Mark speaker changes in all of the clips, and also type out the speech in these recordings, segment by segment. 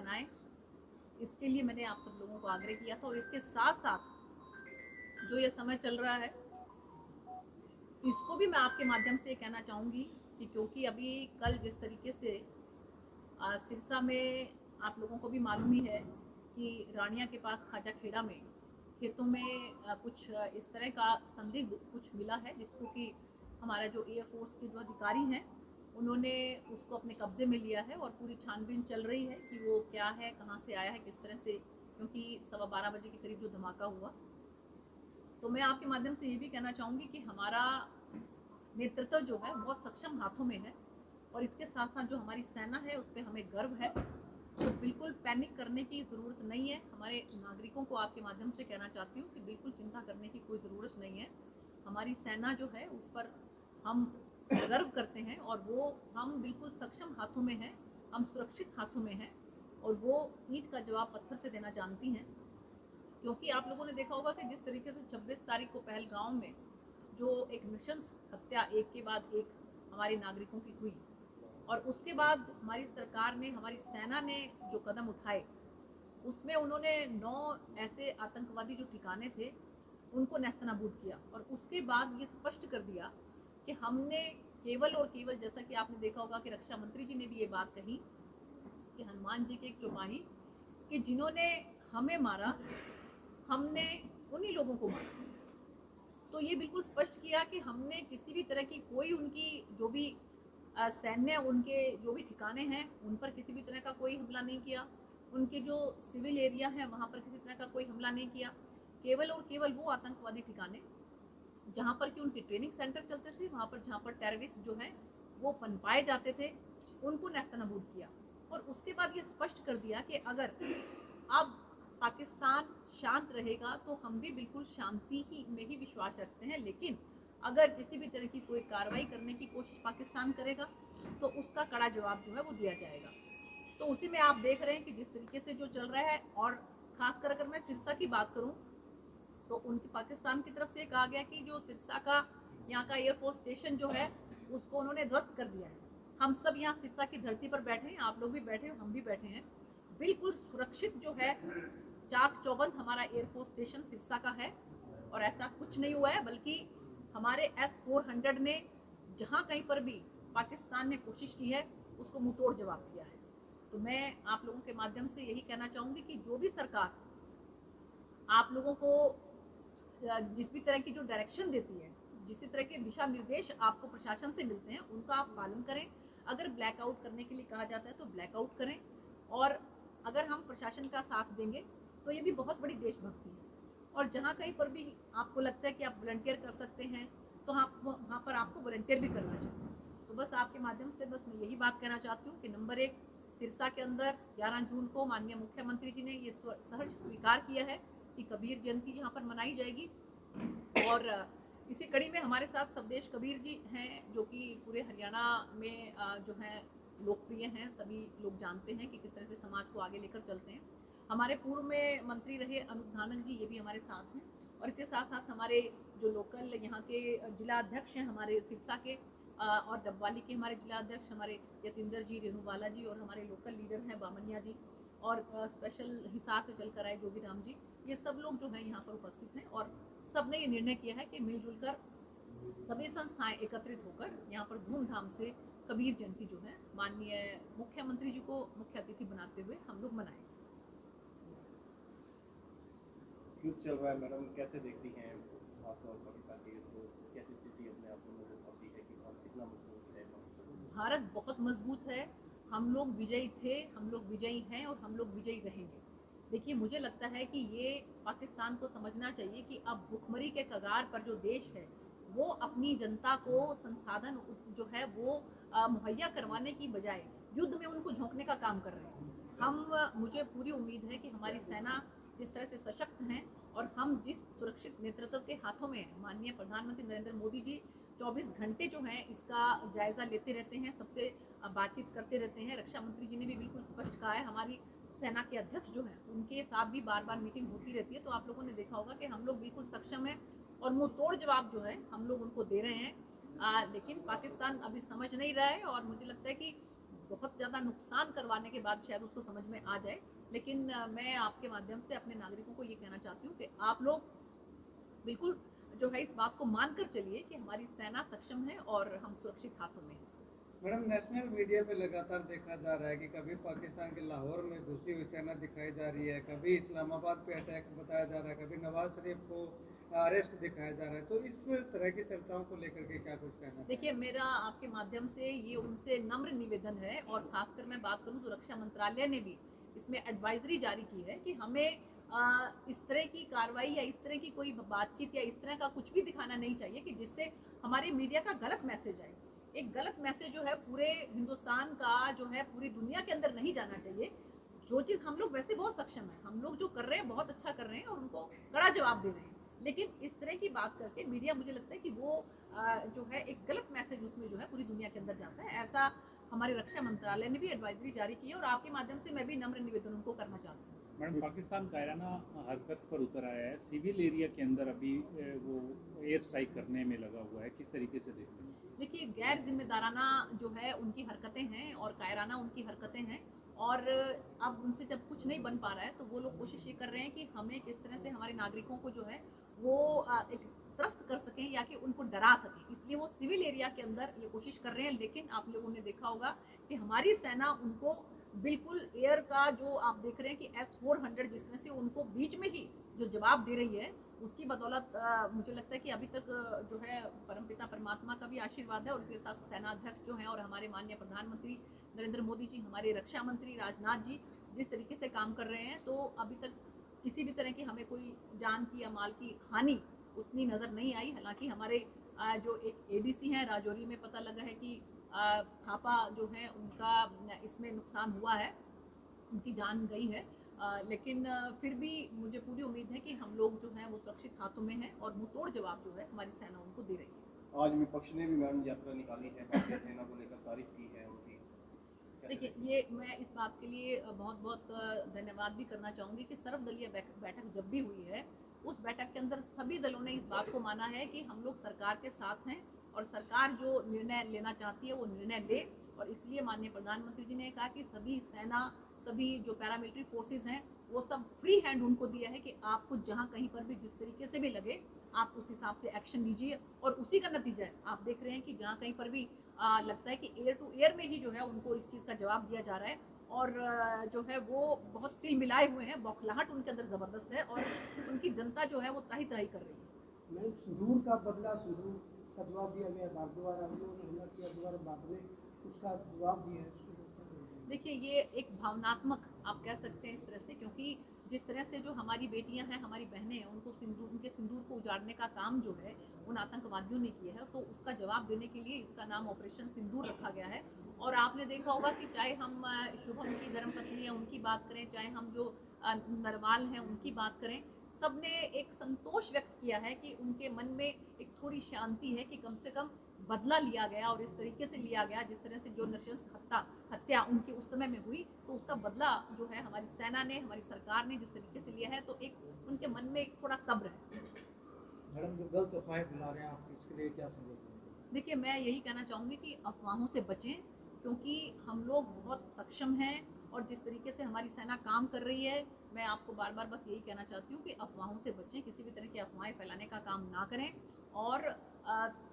Speaker 1: बनाएं, इसके लिए मैंने आप सब लोगों को आग्रह किया था। और इसके साथ साथ जो ये समय चल रहा है, इसको भी मैं आपके माध्यम से कहना चाहूँगी कि क्योंकि अभी कल जिस तरीके से सिरसा में आप लोगों को भी मालूम ही है कि रानिया के पास खाजा खेड़ा में खेतों में कुछ इस तरह का संदिग्ध कुछ मिला है, जिसको कि हमारा जो एयरफोर्स के जो अधिकारी हैं उन्होंने उसको अपने कब्जे में लिया है और पूरी छानबीन चल रही है कि वो क्या है, कहाँ से आया है, किस तरह से, क्योंकि 12:15 बजे के करीब जो धमाका हुआ। तो मैं आपके माध्यम से ये भी कहना चाहूँगी कि हमारा नेतृत्व जो है बहुत सक्षम हाथों में है, और इसके साथ साथ जो हमारी सेना है उस पर हमें गर्व है। तो बिल्कुल पैनिक करने की ज़रूरत नहीं है। हमारे नागरिकों को आपके माध्यम से कहना चाहती हूँ कि बिल्कुल चिंता करने की कोई ज़रूरत नहीं है। हमारी सेना जो है उस पर हम गर्व करते हैं, और वो हम बिल्कुल सक्षम हाथों में हैं, हम सुरक्षित हाथों में हैं, और वो ईंट का जवाब पत्थर से देना जानती हैं। क्योंकि आप लोगों ने देखा होगा कि जिस तरीके से 26 तारीख को पहलगांव में जो एक नृशंस हत्या एक के बाद एक हमारे नागरिकों की हुई, और उसके बाद हमारी सरकार ने, हमारी सेना ने जो कदम उठाए, उसमें उन्होंने 9 ऐसे आतंकवादी जो ठिकाने थे उनको नेस्तनाबूद किया। और उसके बाद ये स्पष्ट कर दिया कि हमने केवल और केवल, जैसा कि आपने देखा होगा कि रक्षा मंत्री जी ने भी ये बात कही कि हनुमान जी की एक चौपाई कि जिन्होंने हमें मारा हमने उन्हीं लोगों को मारा। तो ये बिल्कुल स्पष्ट किया कि हमने किसी भी तरह की कोई उनकी जो भी सैन्य, उनके जो भी ठिकाने हैं उन पर किसी भी तरह का कोई हमला नहीं किया, उनके जो सिविल एरिया है वहाँ पर किसी तरह का कोई हमला नहीं किया। केवल और केवल वो आतंकवादी ठिकाने जहाँ पर कि उनके ट्रेनिंग सेंटर चलते थे, वहाँ पर जहाँ पर टेररिस्ट जो हैं वो पनपाए जाते थे, उनको नेस्तनाबूद किया। और उसके बाद ये स्पष्ट कर दिया कि अगर अब पाकिस्तान शांत रहेगा तो हम भी बिल्कुल शांति ही में ही विश्वास रखते हैं, लेकिन अगर किसी भी तरह की कोई कार्रवाई करने की कोशिश पाकिस्तान करेगा तो उसका कड़ा जवाब जो है वो दिया जाएगा। तो उसी में आप देख रहे हैं कि जिस तरीके से जो चल रहा है, और खासकर अगर मैं सिरसा की बात करूं तो उनकी पाकिस्तान की तरफ से कहा गया कि जो सिरसा का यहाँ का एयरफोर्स स्टेशन जो है उसको उन्होंने ध्वस्त कर दिया है। हम सब यहाँ सिरसा की धरती पर बैठे हैं, आप लोग भी बैठे हैं, हम भी बैठे हैं, बिल्कुल सुरक्षित जो है चाक चौबंद हमारा एयरफोर्स स्टेशन सिरसा का है। और ऐसा कुछ नहीं हुआ है, बल्कि हमारे S-400 ने जहाँ कहीं पर भी पाकिस्तान ने कोशिश की है उसको मुंहतोड़ जवाब दिया है। तो मैं आप लोगों के माध्यम से यही कहना चाहूँगी कि जो भी सरकार आप लोगों को जिस भी तरह की जो डायरेक्शन देती है, जिस तरह के दिशा निर्देश आपको प्रशासन से मिलते हैं, उनका आप पालन करें। अगर ब्लैकआउट करने के लिए कहा जाता है तो ब्लैकआउट करें, और अगर हम प्रशासन का साथ देंगे तो ये भी बहुत बड़ी देशभक्ति है। और जहाँ कहीं पर भी आपको लगता है कि आप वॉलंटियर कर सकते हैं तो आप वहाँ पर आपको वॉलंटियर भी करना चाहिए। तो बस आपके माध्यम से बस मैं यही बात कहना चाहती हूँ कि नंबर 1, सिरसा के अंदर 11 जून को माननीय मुख्यमंत्री जी ने ये सहर्ष स्वीकार किया है कि कबीर जयंती यहाँ पर मनाई जाएगी। और इसी कड़ी में हमारे साथ स्वदेश कबीर जी हैं, जो कि पूरे हरियाणा में जो है लोकप्रिय हैं, सभी लोग जानते हैं कि किस तरह से समाज को आगे लेकर चलते हैं। हमारे पूर्व में मंत्री रहे अनूप धानक जी, ये भी हमारे साथ हैं। और इसके साथ साथ हमारे जो लोकल यहाँ के जिला अध्यक्ष हैं हमारे सिरसा के, और डबवाली के हमारे जिला अध्यक्ष हमारे यतिंदर जी, रेणुबाला जी, और हमारे लोकल लीडर हैं बामनिया जी, और स्पेशल हिसार से चलकर आए जोगी राम जी, ये सब लोग जो हैं यहाँ पर उपस्थित हैं। और सब ने ये निर्णय किया है कि मिलजुल कर सभी संस्थाएं एकत्रित होकर यहाँ पर धूमधाम से कबीर जयंती जो है माननीय मुख्यमंत्री जी को मुख्य अतिथि बनाते हुए हम लोग मनाएंगे।
Speaker 2: युद्ध चल रहा है मैडम, कैसे देखती हैं आप पाकिस्तान के युद्ध को? कैसी स्थिति अपने आप को नजर आती है कि भारत कितना मजबूत है?
Speaker 1: भारत बहुत मजबूत है। हम लोग विजयी थे, हम लोग विजयी हैं, और हम लोग विजयी रहेंगे। देखिए, मुझे लगता है कि ये पाकिस्तान को समझना चाहिए कि अब भुखमरी के कगार पर जो देश है वो अपनी जनता को संसाधन जो है वो मुहैया करवाने की बजाय युद्ध में उनको झोंकने का काम कर रहे हैं। मुझे पूरी उम्मीद है कि हमारी सेना जिस तरह से सशक्त हैं, और हम जिस सुरक्षित नेतृत्व के हाथों में हैं, माननीय प्रधानमंत्री नरेंद्र मोदी जी 24 घंटे जो हैं इसका जायज़ा लेते रहते हैं, सबसे बातचीत करते रहते हैं। रक्षा मंत्री जी ने भी बिल्कुल स्पष्ट कहा है, हमारी सेना के अध्यक्ष जो हैं उनके साथ भी बार बार मीटिंग होती रहती है। तो आप लोगों ने देखा होगा कि हम लोग बिल्कुल सक्षम हैं, और मुंह तोड़ जवाब जो है हम लोग उनको दे रहे हैं। लेकिन पाकिस्तान अभी समझ नहीं रहा है, और मुझे लगता है कि बहुत ज़्यादा नुकसान करवाने के बाद शायद उसको समझ में आ जाए, लेकिन मैं आपके माध्यम से अपने नागरिकों को ये कहना चाहती हूँ कि आप लोग बिल्कुल जो है इस बात को मानकर चलिए कि हमारी सेना सक्षम है और हम सुरक्षित हाथों में हैं।
Speaker 3: मैडम, नेशनल मीडिया पे लगातार देखा जा रहा है कि कभी पाकिस्तान के लाहौर में घुसी हुई सेना दिखाई जा रही है, कभी इस्लामाबाद पे अटैक बताया जा रहा है, कभी नवाज शरीफ को अरेस्ट दिखाया जा रहा है, तो इस तरह की चर्चाओं को लेकर के क्या कुछ कहना है?
Speaker 1: देखिए, मेरा आपके माध्यम से ये उनसे नम्र निवेदन है, और खासकर मैं बात करूँ तो रक्षा मंत्रालय ने भी इसमें एडवाइजरी जारी की है कि हमें इस तरह की कार्रवाई या इस तरह की कोई बातचीत या इस तरह का कुछ भी दिखाना नहीं चाहिए कि जिससे हमारे मीडिया का गलत मैसेज आए। एक गलत मैसेज जो है पूरे हिंदुस्तान का जो है पूरी दुनिया के अंदर नहीं जाना चाहिए। जो चीज़ हम लोग वैसे बहुत सक्षम है, हम लोग जो कर रहे हैं बहुत अच्छा कर रहे हैं और उनको कड़ा जवाब दे रहे हैं, लेकिन इस तरह की बात करके मीडिया, मुझे लगता है कि वो जो है एक गलत मैसेज उसमें जो है पूरी दुनिया के अंदर जाता है। ऐसा हमारे रक्षा मंत्रालय ने भी एडवाइजरी जारी की है और आपके माध्यम से मैं भी नम्र निवेदन उनको करना चाहती हूँ।
Speaker 4: मैडम, पाकिस्तान कायराना हरकत पर उतर आया है, सिविल एरिया के अंदर अभी वो एयर स्ट्राइक करने में लगा हुआ है, किस तरीके से देखते हैं?
Speaker 1: देखिए, गैर जिम्मेदाराना जो है उनकी हरकतें हैं और कायराना उनकी हरकतें हैं, और अब उनसे जब कुछ नहीं बन पा रहा है तो वो लोग कोशिश ये कर रहे हैं कि हमें किस तरह से हमारे नागरिकों को जो है वो एक त्रस्त कर सकें या कि उनको डरा सकें, इसलिए वो सिविल एरिया के अंदर ये कोशिश कर रहे हैं। लेकिन आप लोगों ने देखा होगा कि हमारी सेना उनको बिल्कुल एयर का जो आप देख रहे हैं कि S-400 जिस तरह से उनको बीच में ही जो जवाब दे रही है, उसकी बदौलत मुझे लगता है कि अभी तक जो है परमपिता परमात्मा का भी आशीर्वाद है और उसके साथ सेनाध्यक्ष जो हैं और हमारे माननीय प्रधानमंत्री नरेंद्र मोदी जी, हमारे रक्षा मंत्री राजनाथ जी जिस तरीके से काम कर रहे हैं, तो अभी तक किसी भी तरह की हमें कोई जान की या माल की हानि उतनी नज़र नहीं आई। हालांकि हमारे जो एक ADC हैं राजौरी में, पता लगा है कि थापा जो है उनका इसमें नुकसान हुआ है, उनकी जान गई है, लेकिन फिर भी मुझे पूरी उम्मीद है कि हम लोग जो हैं वो सुरक्षित हाथों में हैं और मुंहतोड़ जवाब जो है हमारी सेना उनको दे रही है।
Speaker 2: आज विपक्ष ने भी मैम यात्रा निकाली है, भारतीय सेना को लेकर तारीफ की है उनकी।
Speaker 1: देखिए, ये मैं इस बात के लिए बहुत बहुत धन्यवाद भी करना चाहूँगी कि सर्वदलीय बैठक जब भी हुई है, उस बैठक के अंदर सभी दलों ने इस बात को माना है कि हम लोग सरकार के साथ हैं और सरकार जो निर्णय लेना चाहती है वो निर्णय ले, और इसलिए माननीय प्रधानमंत्री जी ने कहा कि सभी सेना, सभी जो पैरामिलिट्री फोर्सेस हैं वो सब फ्री हैंड उनको दिया है कि आपको जहाँ कहीं पर भी जिस तरीके से भी लगे आप उस हिसाब से एक्शन लीजिए, और उसी का नतीजा है आप देख रहे हैं कि जहाँ कहीं पर भी लगता है कि एयर टू एयर में ही जो है उनको इस चीज़ का जवाब दिया जा रहा है, और जो है वो बहुत तिल मिलाए हुए हैं, बौखलाहट उनके अंदर ज़बरदस्त है और उनकी जनता जो है वो त्राही त्राही कर रही है।
Speaker 5: मैम, सिंदूर का बदला सिंदूर का जवाब दिया गया, भारत द्वारा हमला किया, दोबारा बाद में उसका जवाब दिया है।
Speaker 1: देखिए, ये एक भावनात्मक आप कह सकते हैं इस तरह से, क्योंकि जिस तरह से जो हमारी बेटियां हैं, हमारी बहनें हैं, उनको सिंदूर, उनके सिंदूर को उजाड़ने का काम जो है उन आतंकवादियों ने किया है, तो उसका जवाब देने के लिए इसका नाम ऑपरेशन सिंदूर रखा गया है। और आपने देखा होगा कि चाहे हम शुभम की धर्मपत्नी है उनकी बात करें, चाहे हम जो नरवाल हैं उनकी बात करें, सब ने एक संतोष व्यक्त किया है कि उनके मन में एक थोड़ी शांति है कि कम से कम बदला लिया गया, और इस तरीके से लिया गया जिस तरह से जो नृशंस हत्या उनके उस समय में हुई, तो उसका बदला जो है हमारी सेना ने, हमारी सरकार ने जिस तरीके से लिया है, तो एक उनके मन में एक थोड़ा सब्र है।
Speaker 5: मैडम, जो गलत अफवाहें फैला रहे हैं आप इसके लिए क्या संदेश देंगे?
Speaker 1: देखिए, मैं यही कहना चाहूँगी कि अफवाहों से बचें, क्योंकि हम लोग बहुत सक्षम हैं और जिस तरीके से हमारी सेना काम कर रही है, मैं आपको बार बार बस यही कहना चाहती हूँ कि अफवाहों से बचें, किसी भी तरह की अफवाहें फैलाने का काम ना करें, और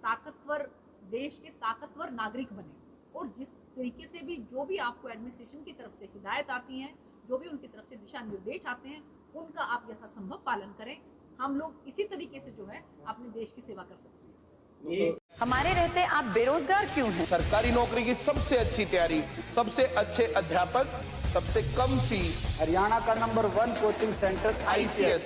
Speaker 1: ताकतवर देश के ताकतवर नागरिक बने, और जिस तरीके से भी जो भी आपको एडमिनिस्ट्रेशन की तरफ से हिदायत आती हैं, जो भी उनकी तरफ से दिशा निर्देश आते हैं, उनका आप यथासंभव पालन करें। हम लोग इसी तरीके से जो है अपने देश की सेवा कर सकते हैं।
Speaker 6: हमारे रहते आप बेरोजगार क्यों हैं?
Speaker 7: सरकारी नौकरी की सबसे अच्छी तैयारी, सबसे अच्छे अध्यापक, सबसे कम फीस,
Speaker 5: हरियाणा का नंबर 1 कोचिंग सेंटर
Speaker 7: ICS